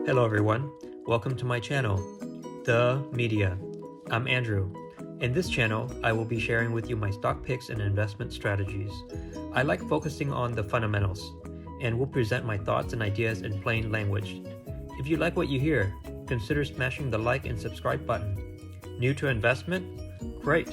Hello everyone, welcome to my channel, The Media. I'm Andrew. In this channel, I will be sharing with you my stock picks and investment strategies. I like focusing on the fundamentals, and will present my thoughts and ideas in plain language. If you like what you hear, consider smashing the like and subscribe button. New to investment? Great!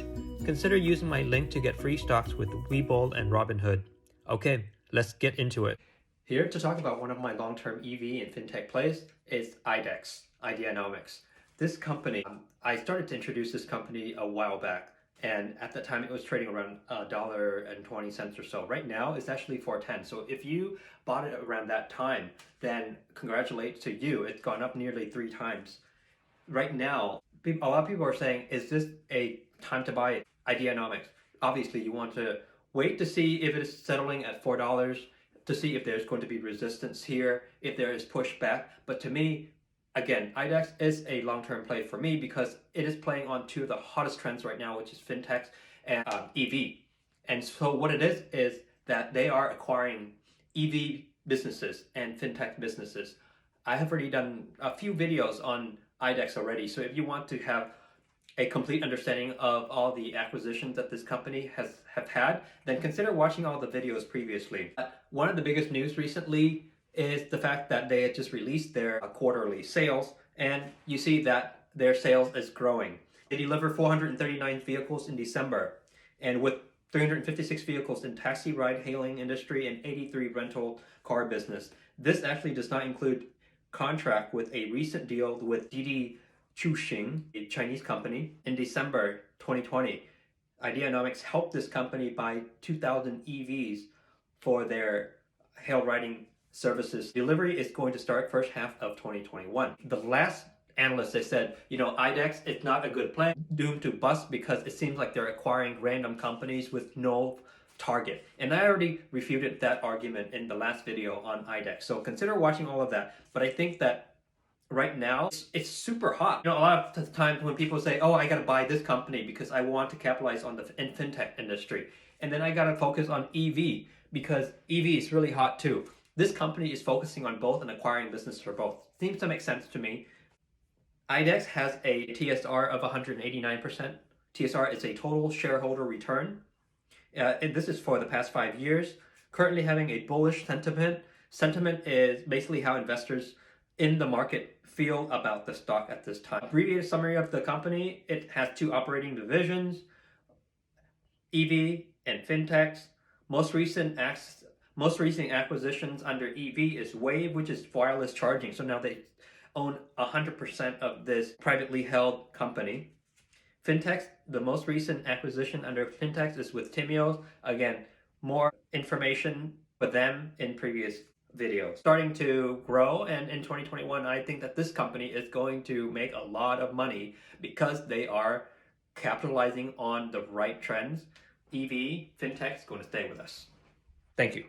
Consider using my link to get free stocks with Webull and Robinhood. Okay, let's get into it. Here to talk about one of my long-term EV and fintech plays is Idex, Ideanomics. This company, I started to introduce this company a while back, and at the time it was trading around $1.20 or so. Right now it's actually $4.10. So if you bought it around that time, then congratulations to you. It's gone up nearly 3 times. Right now, a lot of people are saying, is this a time to buy Ideanomics? Obviously, you want to wait to see if it is settling at $4, to see if there's going to be resistance here, if there is pushback. But to me, again, Idex is a long-term play for me because it is playing on two of the hottest trends right now, which is fintech and EV. And so what it is that they are acquiring EV businesses and fintech businesses. I have already done a few videos on Idex already. So if you want to have a complete understanding of all the acquisitions that this company have had, then consider watching all the videos previously. One of the biggest news recently is the fact that they had just released their quarterly sales, and you see that their sales is growing. They delivered 439 vehicles in December, and with 356 vehicles in taxi ride hailing industry and 83 rental car business. This actually does not include contract with a recent deal with Didi Chuxing, a Chinese company, in December 2020. Ideanomics helped this company buy 2,000 EVs for their hail riding services. Delivery is going to start first half of 2021. The last analyst, they said, Idex is not a good plan, doomed to bust because it seems like they're acquiring random companies with no target. And I already refuted that argument in the last video on Idex. So consider watching all of that. But I think that right now it's super hot. A lot of times when people say, oh, I got to buy this company because I want to capitalize on the fintech industry. And then I got to focus on EV because EV is really hot too. This company is focusing on both and acquiring business for both. Seems to make sense to me. Idex has a TSR of 189%. TSR is a total shareholder return. And this is for the past 5 years. Currently having a bullish sentiment. Sentiment is basically how investors in the market feel about the stock at this time. Abbreviated summary of the company: it has 2 operating divisions, EV and fintechs. Most recent acquisitions under EV is Wave, which is wireless charging. So now they own 100% of this privately held company. Fintechs, the most recent acquisition under fintechs is with Timios. Again, more information for them in previous videos. Starting to grow, and in 2021, I think that this company is going to make a lot of money because they are capitalizing on the right trends. EV, fintech is going to stay with us. Thank you.